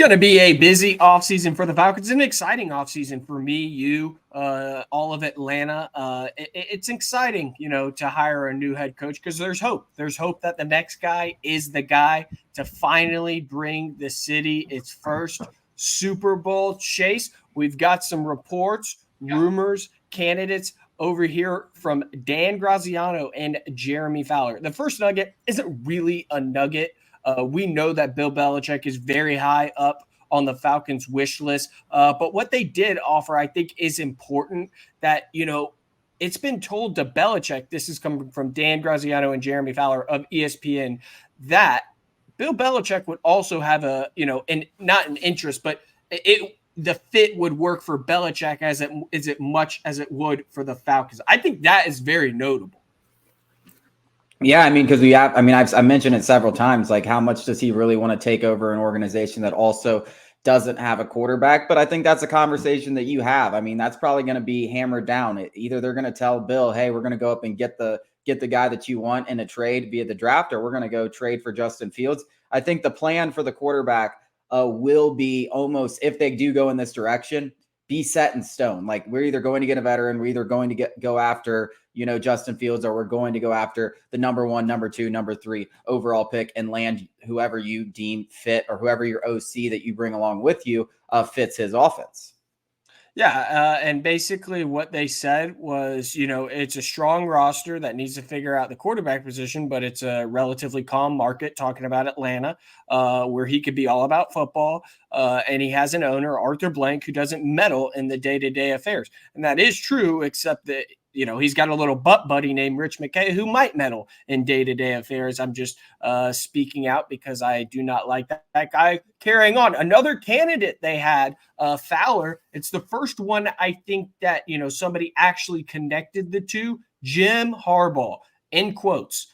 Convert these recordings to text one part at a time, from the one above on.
going to be a busy offseason for the Falcons, an exciting offseason for me, you, all of Atlanta. It's exciting, to hire a new head coach because there's hope. There's hope that the next guy is the guy to finally bring the city its first Super Bowl chase. We've got some reports, rumors, candidates over here from Dan Graziano and Jeremy Fowler. The first nugget isn't really a nugget. We know that Bill Belichick is very high up on the Falcons' wish list. But what they did offer, I think, is important that, it's been told to Belichick, this is coming from Dan Graziano and Jeremy Fowler of ESPN, that Bill Belichick would also have not an interest, but the fit would work for Belichick as much as it would for the Falcons. I think that is very notable. Yeah, because I've mentioned it several times, like how much does he really want to take over an organization that also doesn't have a quarterback? But I think that's a conversation that you have. That's probably going to be hammered down. Either they're going to tell Bill, hey, we're going to go up and get the guy that you want in a trade via the draft, or we're going to go trade for Justin Fields. I think the plan for the quarterback will be almost, if they do go in this direction, be set in stone. Like, we're either going to get a veteran, we're either going to go after, Justin Fields, or we're going to go after the number 1, number 2, number 3 overall pick and land whoever you deem fit, or whoever your OC that you bring along with you fits his offense. Yeah, and basically what they said was, it's a strong roster that needs to figure out the quarterback position, but it's a relatively calm market, talking about Atlanta, where he could be all about football, and he has an owner, Arthur Blank, who doesn't meddle in the day-to-day affairs. And that is true, except that he's got a little butt buddy named Rich McKay who might meddle in day-to-day affairs. I'm just speaking out because I do not like that guy. Carrying on, another candidate they had, Fowler. It's the first one I think that, somebody actually connected the two. Jim Harbaugh, in quotes.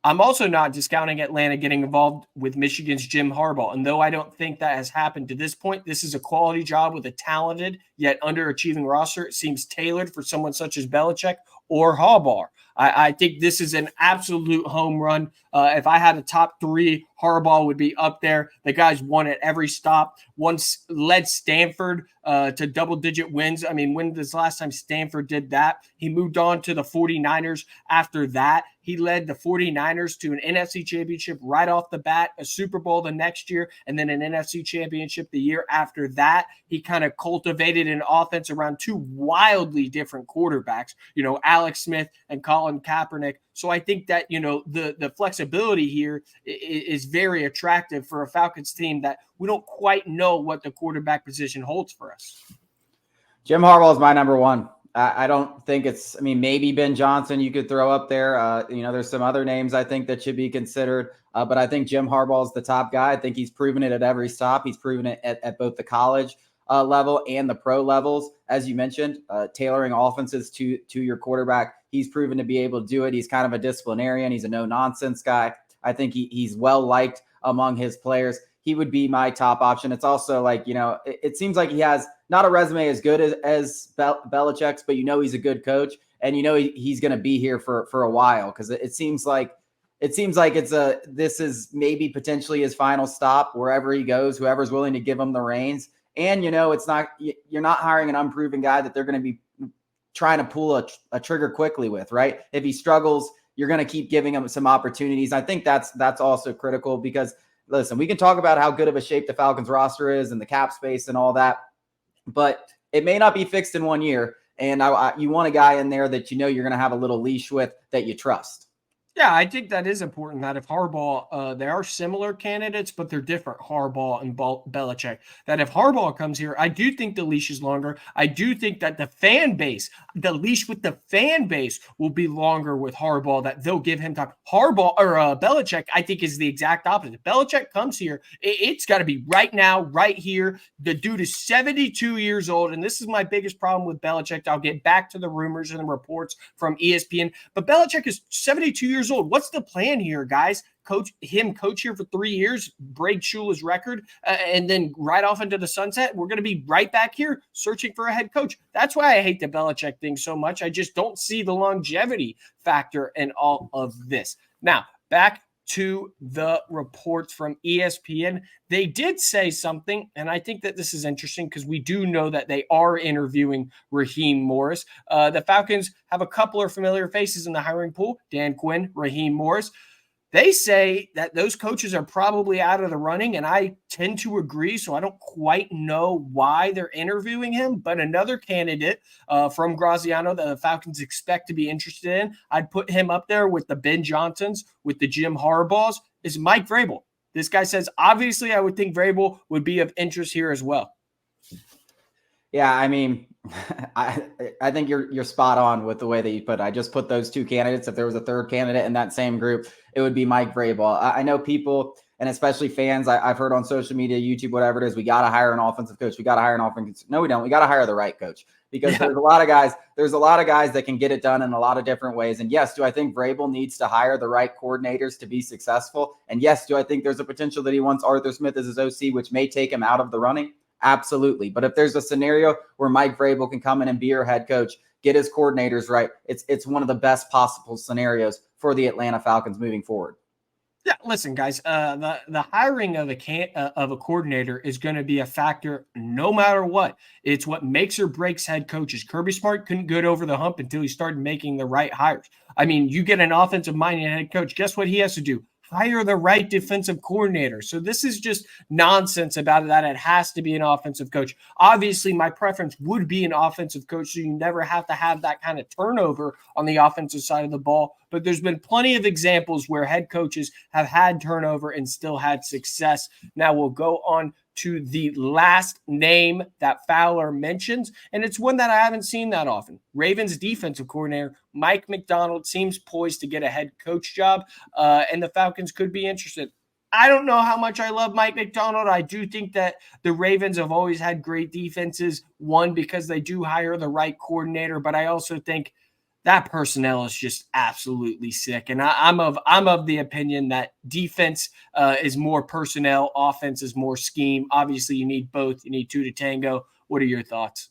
I'm also not discounting Atlanta getting involved with Michigan's Jim Harbaugh. And though I don't think that has happened to this point, this is a quality job with a talented yet underachieving roster. It seems tailored for someone such as Belichick or Harbaugh. I think this is an absolute home run. If I had a top 3, Harbaugh would be up there. The guy's won at every stop. Once led Stanford to double-digit wins. When was the last time Stanford did that? He moved on to the 49ers after that. He led the 49ers to an NFC championship right off the bat, a Super Bowl the next year, and then an NFC championship the year after that. He kind of cultivated an offense around 2 wildly different quarterbacks, Alex Smith and Colin Kaepernick. So I think that, the flexibility here is very attractive for a Falcons team that we don't quite know what the quarterback position holds for us. Jim Harbaugh is my number 1. I don't think it's, maybe Ben Johnson you could throw up there. There's some other names I think that should be considered. But I think Jim Harbaugh is the top guy. I think he's proven it at every stop. He's proven it at both the college level and the pro levels. As you mentioned, tailoring offenses to your quarterback. He's proven to be able to do it. He's kind of a disciplinarian. He's a no-nonsense guy. I think he's well-liked among his players. He would be my top option. It's also like, it seems like he has not a resume as good as Belichick's, but he's a good coach, and he's going to be here for a while, because it seems like this is maybe potentially his final stop wherever he goes, whoever's willing to give him the reins. And it's not, you're not hiring an unproven guy that they're going to be trying to pull a trigger quickly with, right? If he struggles, you're going to keep giving him some opportunities. I think that's also critical, because listen, we can talk about how good of a shape the Falcons roster is and the cap space and all that, but it may not be fixed in 1 year. And you want a guy in there that you're going to have a little leash with, that you trust. Yeah, I think that is important, that if Harbaugh, they are similar candidates, but they're different, Harbaugh and Belichick. That if Harbaugh comes here, I do think the leash is longer. I do think that the leash with the fan base will be longer with Harbaugh, that they'll give him time. Belichick, I think, is the exact opposite. If Belichick comes here, it's got to be right now, right here. The dude is 72 years old, and this is my biggest problem with Belichick. I'll get back to the rumors and the reports from ESPN, but Belichick is 72 years old. What's the plan here, guys? Coach here for 3 years, break Shula's record, and then right off into the sunset. We're going to be right back here searching for a head coach. That's why I hate the Belichick thing so much. I just don't see the longevity factor in all of this. Now, back to the reports from ESPN. They did say something, and I think that this is interesting because we do know that they are interviewing Raheem Morris. The Falcons have a couple of familiar faces in the hiring pool, Dan Quinn, Raheem Morris. They say that those coaches are probably out of the running, and I tend to agree, so I don't quite know why they're interviewing him. But another candidate from Graziano that the Falcons expect to be interested in, I'd put him up there with the Ben Johnsons, with the Jim Harbaughs, is Mike Vrabel. This guy says, obviously, I would think Vrabel would be of interest here as well. Yeah, I mean, I think you're spot on with the way that you put it. I just put those two candidates. If there was a third candidate in that same group, it would be Mike Vrabel. I know people, and especially fans, I've heard on social media, YouTube, whatever it is, we got to hire an offensive coach. We got to hire an offensive. No, we don't. We got to hire the right coach because there's a lot of guys. There's a lot of guys that can get it done in a lot of different ways. And yes, do I think Vrabel needs to hire the right coordinators to be successful? And yes, do I think there's a potential that he wants Arthur Smith as his OC, which may take him out of the running? Absolutely. But if there's a scenario where Mike Vrabel can come in and be your head coach, get his coordinators right, it's one of the best possible scenarios for the Atlanta Falcons moving forward. Yeah, listen, guys. The hiring of a coordinator is going to be a factor no matter what. It's what makes or breaks head coaches. Kirby Smart couldn't get over the hump until he started making the right hires. I mean, you get an offensive-minded head coach. Guess what he has to do? Hire the right defensive coordinator. So this is just nonsense about it, that it has to be an offensive coach. Obviously, my preference would be an offensive coach, so you never have to have that kind of turnover on the offensive side of the ball. But there's been plenty of examples where head coaches have had turnover and still had success. Now we'll go on to the last name that Fowler mentions, and it's one that I haven't seen that often. Ravens defensive coordinator Mike Macdonald seems poised to get a head coach job, and the Falcons could be interested. I don't know how much I love Mike Macdonald. I do think that the Ravens have always had great defenses, one, because they do hire the right coordinator, but I also think that personnel is just absolutely sick. And I'm of the opinion that defense is more personnel, offense is more scheme. Obviously, you need both. You need two to tango. What are your thoughts?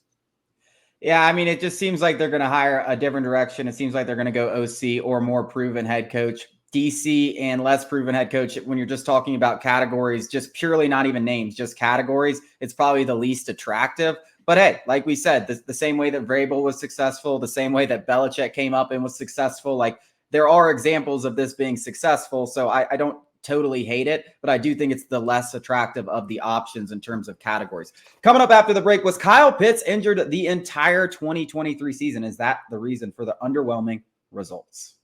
Yeah, I mean, it just seems like they're going to hire a different direction. It seems like they're going to go OC or more proven head coach. DC and less proven head coach, when you're just talking about categories, just purely not even names, just categories, it's probably the least attractive. But hey, like we said, the same way that Vrabel was successful, the same way that Belichick came up and was successful, like there are examples of this being successful. So I don't totally hate it, but I do think it's the less attractive of the options in terms of categories. Coming up after the break, was Kyle Pitts injured the entire 2023 season? Is that the reason for the underwhelming results?